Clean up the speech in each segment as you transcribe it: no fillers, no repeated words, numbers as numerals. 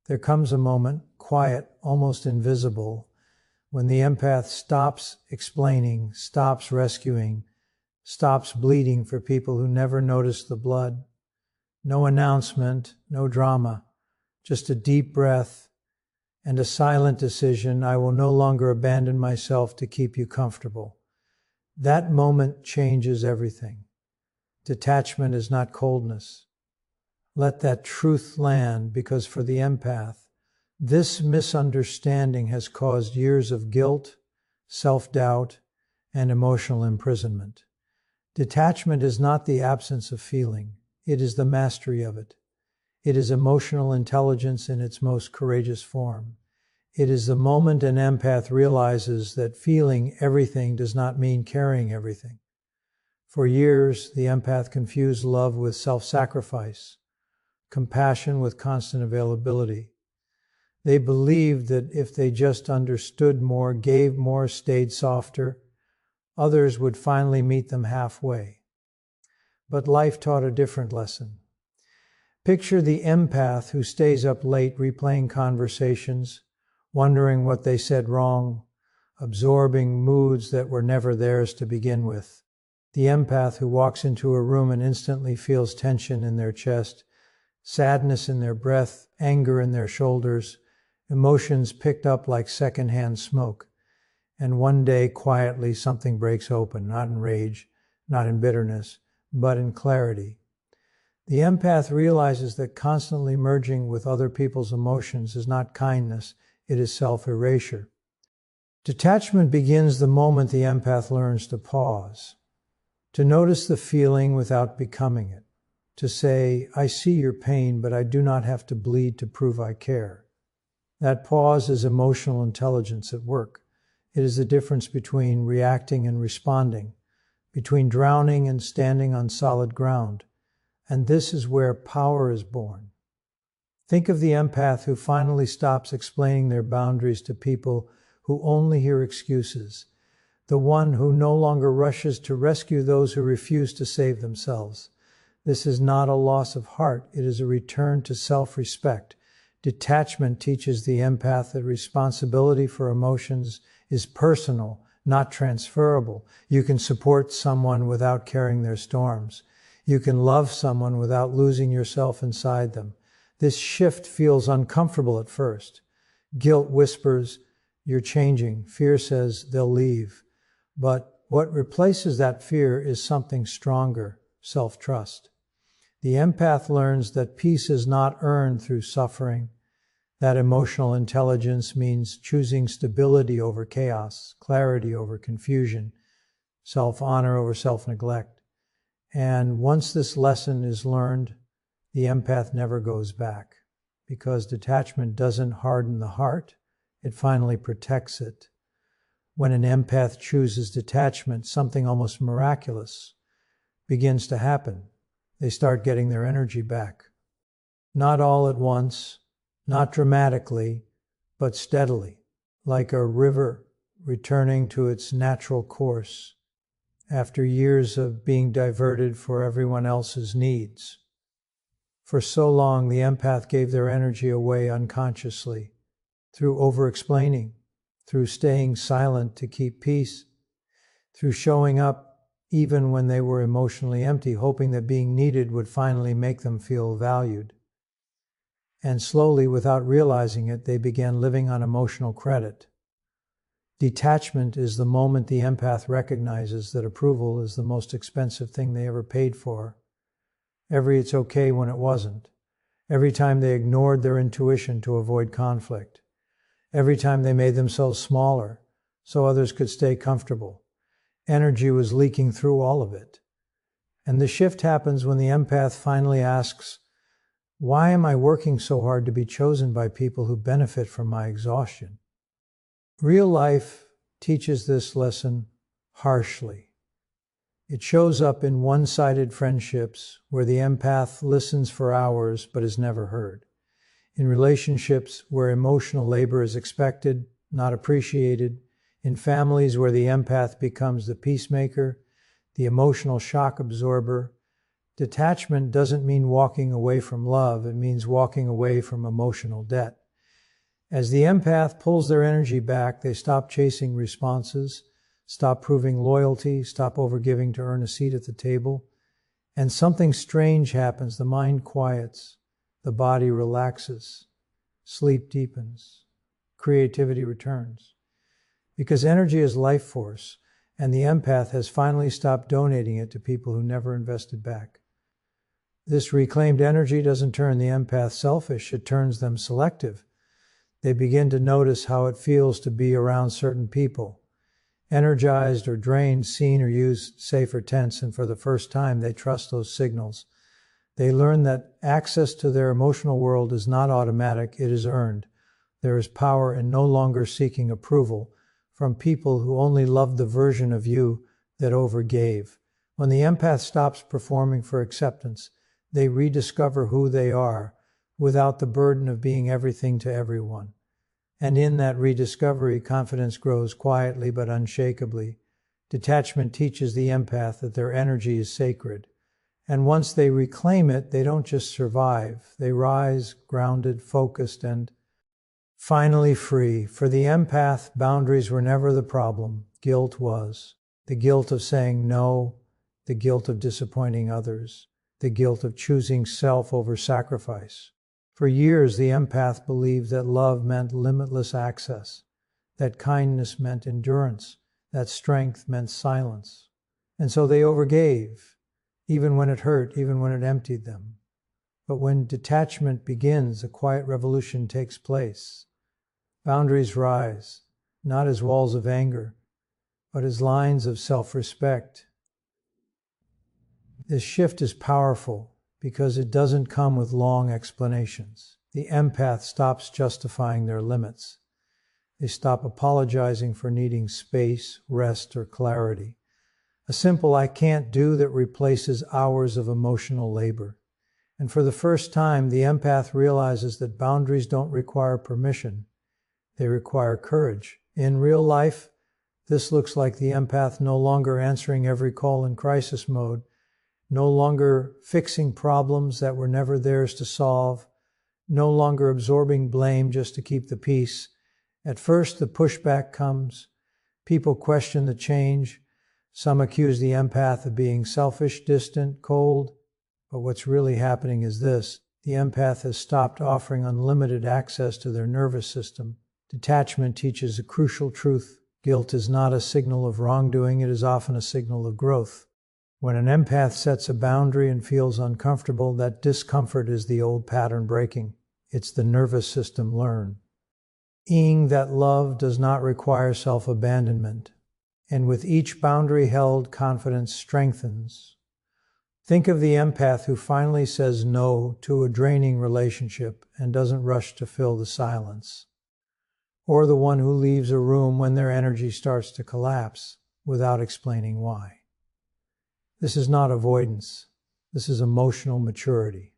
There comes a moment, quiet, almost invisible, when the empath stops explaining, stops rescuing, stops bleeding for people who never noticed the blood. No announcement, no drama, just a deep breath and a silent decision: I will no longer abandon myself to keep you comfortable. That moment changes everything. Detachment is not coldness. Let that truth land, because for the empath, this misunderstanding has caused years of guilt, self-doubt, and emotional imprisonment. Detachment is not the absence of feeling. It is the mastery of it. It is emotional intelligence in its most courageous form. It is the moment an empath realizes that feeling everything does not mean carrying everything. For years, the empath confused love with self-sacrifice, compassion with constant availability. They believed that if they just understood more, gave more, stayed softer, others would finally meet them halfway. But life taught a different lesson. Picture the empath who stays up late replaying conversations, wondering what they said wrong, absorbing moods that were never theirs to begin with. The empath who walks into a room and instantly feels tension in their chest, sadness in their breath, anger in their shoulders, emotions picked up like secondhand smoke. And one day, quietly, something breaks open, not in rage, not in bitterness, but in clarity. The empath realizes that constantly merging with other people's emotions is not kindness, it is self-erasure. Detachment begins the moment the empath learns to pause, to notice the feeling without becoming it, to say, I see your pain, but I do not have to bleed to prove I care. That pause is emotional intelligence at work. It is the difference between reacting and responding, between drowning and standing on solid ground. And this is where power is born. Think of the empath who finally stops explaining their boundaries to people who only hear excuses, the one who no longer rushes to rescue those who refuse to save themselves. This is not a loss of heart, it is a return to self-respect. Detachment teaches the empath that responsibility for emotions is personal, not transferable. You can support someone without carrying their storms. You can love someone without losing yourself inside them. This shift feels uncomfortable at first. Guilt whispers, you're changing. Fear says they'll leave. But what replaces that fear is something stronger, self-trust. The empath learns that peace is not earned through suffering. That emotional intelligence means choosing stability over chaos, clarity over confusion, self-honor over self-neglect. And once this lesson is learned, the empath never goes back, because detachment doesn't harden the heart, it finally protects it. When an empath chooses detachment, something almost miraculous begins to happen. They start getting their energy back. Not all at once, not dramatically, but steadily, like a river returning to its natural course after years of being diverted for everyone else's needs. For so long, the empath gave their energy away unconsciously, through over-explaining, through staying silent to keep peace, through showing up even when they were emotionally empty, hoping that being needed would finally make them feel valued. And slowly, without realizing it, they began living on emotional credit. Detachment is the moment the empath recognizes that approval is the most expensive thing they ever paid for. Every it's okay when it wasn't. Every time they ignored their intuition to avoid conflict. Every time they made themselves smaller so others could stay comfortable. Energy was leaking through all of it. And the shift happens when the empath finally asks, why am I working so hard to be chosen by people who benefit from my exhaustion? Real life teaches this lesson harshly. It shows up in one-sided friendships where the empath listens for hours but is never heard. In relationships where emotional labor is expected, not appreciated. In families where the empath becomes the peacemaker, the emotional shock absorber, Detachment doesn't mean walking away from love, it means walking away from emotional debt. As the empath pulls their energy back, they stop chasing responses, stop proving loyalty, stop overgiving to earn a seat at the table, and something strange happens. The mind quiets, the body relaxes, sleep deepens, creativity returns. Because energy is life force, and the empath has finally stopped donating it to people who never invested back. This reclaimed energy doesn't turn the empath selfish, it turns them selective. They begin to notice how it feels to be around certain people, energized or drained, seen or used, safe or tense, and for the first time they trust those signals. They learn that access to their emotional world is not automatic, it is earned. There is power in no longer seeking approval from people who only love the version of you that overgave. When the empath stops performing for acceptance, they rediscover who they are without the burden of being everything to everyone. And in that rediscovery, confidence grows quietly but unshakably. Detachment teaches the empath that their energy is sacred. And once they reclaim it, they don't just survive. They rise, grounded, focused, and finally free. For the empath, boundaries were never the problem. Guilt was. The guilt of saying no, the guilt of disappointing others, the guilt of choosing self over sacrifice. For years, the empath believed that love meant limitless access, that kindness meant endurance, that strength meant silence. And so they overgave, even when it hurt, even when it emptied them. But when detachment begins, a quiet revolution takes place. Boundaries rise, not as walls of anger, but as lines of self-respect. This shift is powerful because it doesn't come with long explanations. The empath stops justifying their limits. They stop apologizing for needing space, rest, or clarity. A simple "I can't do" that replaces hours of emotional labor. And for the first time, the empath realizes that boundaries don't require permission. They require courage. In real life, this looks like the empath no longer answering every call in crisis mode, no longer fixing problems that were never theirs to solve, no longer absorbing blame just to keep the peace. At first, the pushback comes. People question the change. Some accuse the empath of being selfish, distant, cold. But what's really happening is this. The empath has stopped offering unlimited access to their nervous system. Detachment teaches a crucial truth. Guilt is not a signal of wrongdoing, it is often a signal of growth. When an empath sets a boundary and feels uncomfortable, that discomfort is the old pattern breaking. It's the nervous system learn. That love does not require self-abandonment. And with each boundary held, confidence strengthens. Think of the empath who finally says no to a draining relationship and doesn't rush to fill the silence. Or the one who leaves a room when their energy starts to collapse without explaining why. This is not avoidance. This is emotional maturity.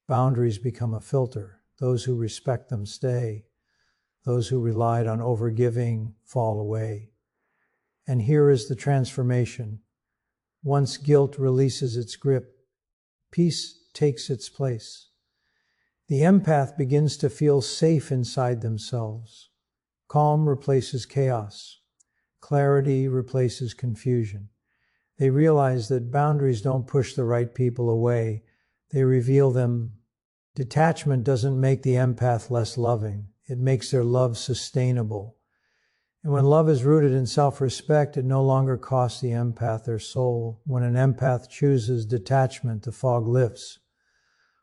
Boundaries become a filter. Those who respect them stay. Those who relied on overgiving fall away. And here is the transformation. Once guilt releases its grip, peace takes its place. The empath begins to feel safe inside themselves. Calm replaces chaos. Clarity replaces confusion. They realize that boundaries don't push the right people away. They reveal them. Detachment doesn't make the empath less loving. It makes their love sustainable. And when love is rooted in self-respect, it no longer costs the empath their soul. When an empath chooses detachment, the fog lifts.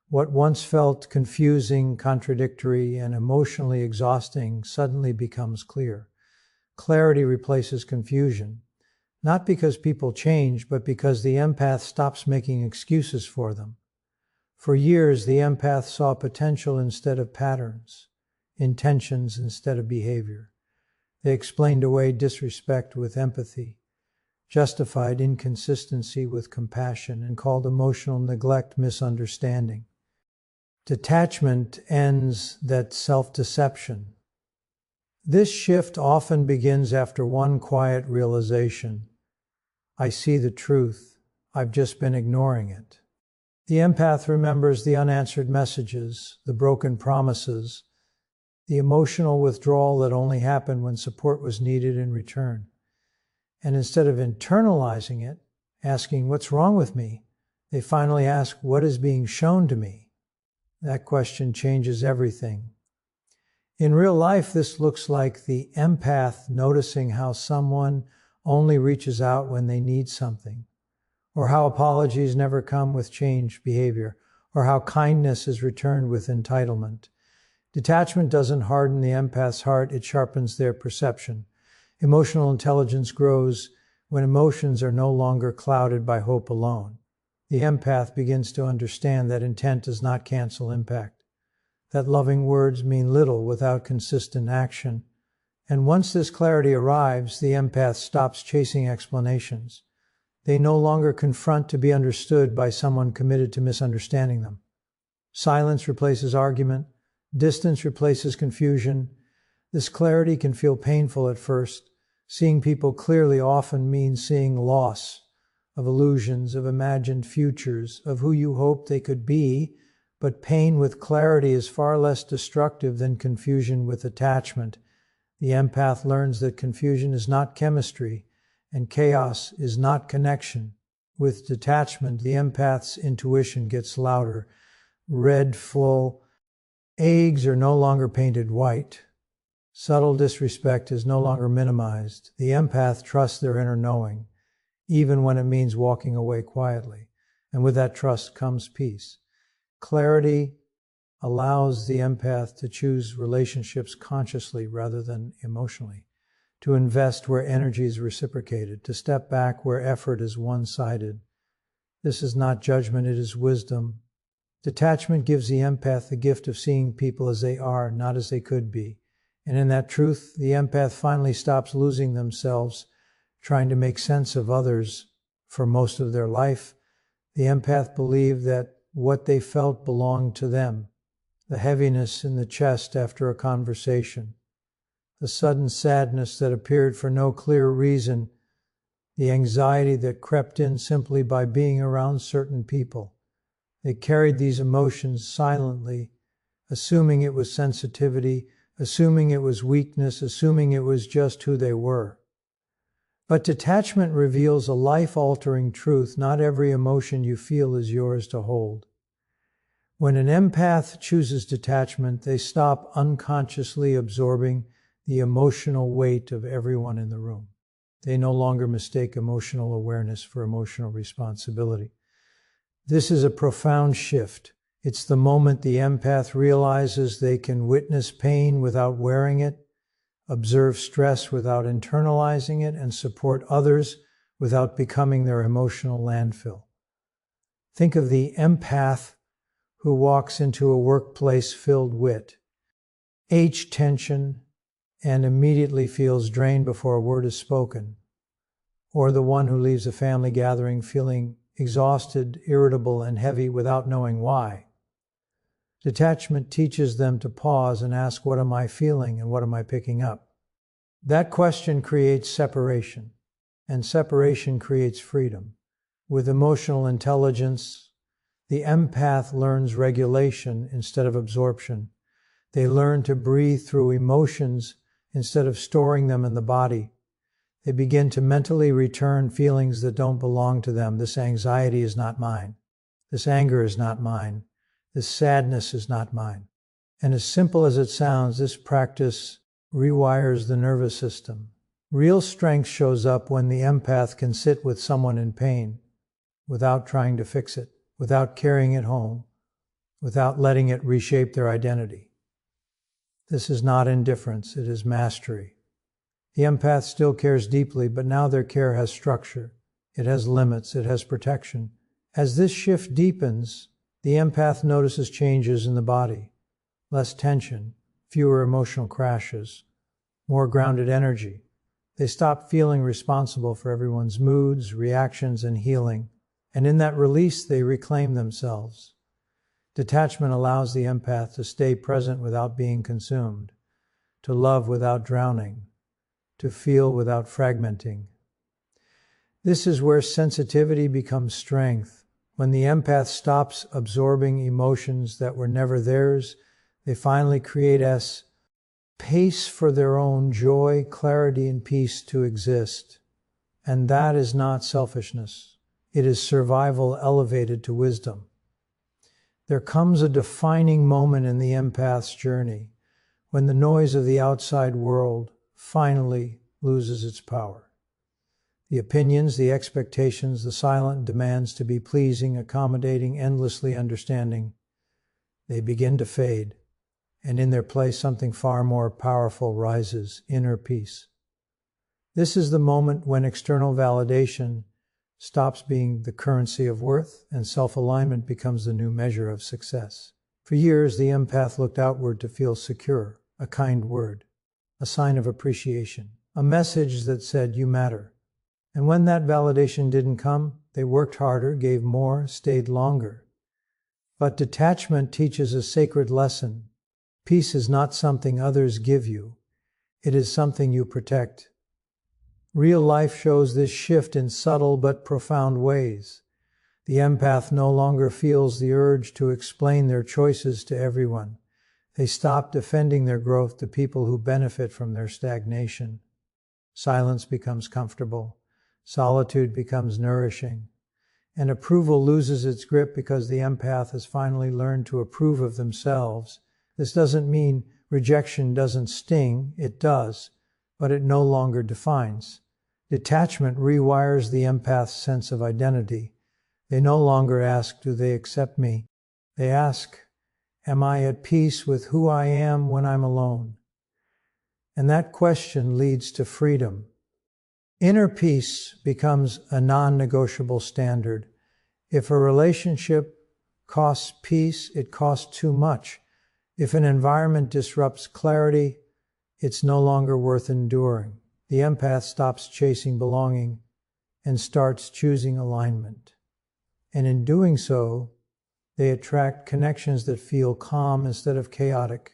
What once felt confusing, contradictory, and emotionally exhausting suddenly becomes clear. Clarity replaces confusion. Not because people change, but because the empath stops making excuses for them. For years, the empath saw potential instead of patterns, intentions instead of behavior. They explained away disrespect with empathy, justified inconsistency with compassion, and called emotional neglect misunderstanding. Detachment ends that self-deception. This shift often begins after one quiet realization. I see the truth. I've just been ignoring it. The empath remembers the unanswered messages, the broken promises, the emotional withdrawal that only happened when support was needed in return. And instead of internalizing it, asking, "What's wrong with me?" they finally ask, "What is being shown to me?" That question changes everything. In real life, this looks like the empath noticing how someone only reaches out when they need something, or how apologies never come with changed behavior, or how kindness is returned with entitlement. Detachment doesn't harden the empath's heart, it sharpens their perception. Emotional intelligence grows when emotions are no longer clouded by hope alone. The empath begins to understand that intent does not cancel impact, that loving words mean little without consistent action. And once this clarity arrives, the empath stops chasing explanations. They no longer confront to be understood by someone committed to misunderstanding them. Silence replaces argument. Distance replaces confusion. This clarity can feel painful at first. Seeing people clearly often means seeing loss of illusions, of imagined futures, of who you hoped they could be, but pain with clarity is far less destructive than confusion with attachment. The empath learns that confusion is not chemistry, and chaos is not connection. With detachment, the empath's intuition gets louder. Red, full eggs are no longer painted white. Subtle disrespect is no longer minimized. The empath trusts their inner knowing, even when it means walking away quietly. And with that trust comes peace. Clarity allows the empath to choose relationships consciously rather than emotionally, to invest where energy is reciprocated, to step back where effort is one-sided. This is not judgment, it is wisdom. Detachment gives the empath the gift of seeing people as they are, not as they could be. And in that truth, the empath finally stops losing themselves, trying to make sense of others for most of their life. The empath believed that what they felt belonged to them. The heaviness in the chest after a conversation, the sudden sadness that appeared for no clear reason, the anxiety that crept in simply by being around certain people. They carried these emotions silently, assuming it was sensitivity, assuming it was weakness, assuming it was just who they were. But detachment reveals a life-altering truth. Not every emotion you feel is yours to hold. When an empath chooses detachment, they stop unconsciously absorbing the emotional weight of everyone in the room. They no longer mistake emotional awareness for emotional responsibility. This is a profound shift. It's the moment the empath realizes they can witness pain without wearing it, observe stress without internalizing it, and support others without becoming their emotional landfill. Think of the empath who walks into a workplace filled with tension and immediately feels drained before a word is spoken, or the one who leaves a family gathering feeling exhausted, irritable, and heavy without knowing why. Detachment teaches them to pause and ask, what am I feeling and what am I picking up? That question creates separation, and separation creates freedom. With emotional intelligence, the empath learns regulation instead of absorption. They learn to breathe through emotions instead of storing them in the body. They begin to mentally return feelings that don't belong to them. This anxiety is not mine. This anger is not mine. This sadness is not mine. And as simple as it sounds, this practice rewires the nervous system. Real strength shows up when the empath can sit with someone in pain without trying to fix it, without carrying it home, without letting it reshape their identity. This is not indifference, it is mastery. The empath still cares deeply, but now their care has structure. It has limits, it has protection. As this shift deepens, the empath notices changes in the body. Less tension, fewer emotional crashes, more grounded energy. They stop feeling responsible for everyone's moods, reactions, and healing. And in that release, they reclaim themselves. Detachment allows the empath to stay present without being consumed, to love without drowning, to feel without fragmenting. This is where sensitivity becomes strength, When the empath stops absorbing emotions that were never theirs, they finally create space for their own joy, clarity, and peace to exist. And that is not selfishness. It is survival elevated to wisdom. There comes a defining moment in the empath's journey when the noise of the outside world finally loses its power. The opinions, the expectations, the silent demands to be pleasing, accommodating, endlessly understanding, they begin to fade, and in their place something far more powerful rises, inner peace. This is the moment when external validation stops being the currency of worth and self-alignment becomes the new measure of success. For years, the empath looked outward to feel secure, a kind word, a sign of appreciation, a message that said, "You matter." And when that validation didn't come, they worked harder, gave more, stayed longer. But detachment teaches a sacred lesson. Peace is not something others give you. It is something you protect. Real life shows this shift in subtle but profound ways. The empath no longer feels the urge to explain their choices to everyone. They stop defending their growth to people who benefit from their stagnation. Silence becomes comfortable. Solitude becomes nourishing. And approval loses its grip because the empath has finally learned to approve of themselves. This doesn't mean rejection doesn't sting. It does, but it no longer defines. Detachment rewires the empath's sense of identity. They no longer ask, "Do they accept me?" They ask, "Am I at peace with who I am when I'm alone?" And that question leads to freedom. Inner peace becomes a non-negotiable standard. If a relationship costs peace, it costs too much. If an environment disrupts clarity, it's no longer worth enduring. The empath stops chasing belonging and starts choosing alignment. And in doing so, they attract connections that feel calm instead of chaotic,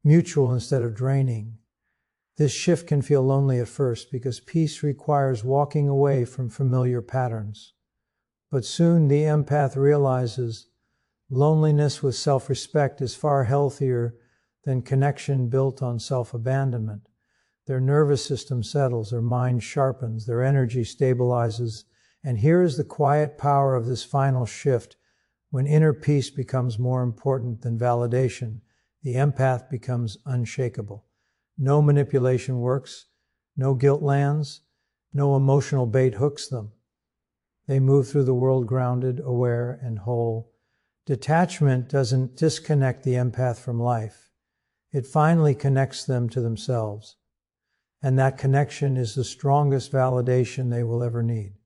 mutual instead of draining. This shift can feel lonely at first because peace requires walking away from familiar patterns. But soon the empath realizes loneliness with self-respect is far healthier than connection built on self-abandonment. Their nervous system settles, their mind sharpens, their energy stabilizes. And here is the quiet power of this final shift. When inner peace becomes more important than validation, the empath becomes unshakable. No manipulation works, no guilt lands, no emotional bait hooks them. They move through the world grounded, aware, and whole. Detachment doesn't disconnect the empath from life. It finally connects them to themselves. And that connection is the strongest validation they will ever need.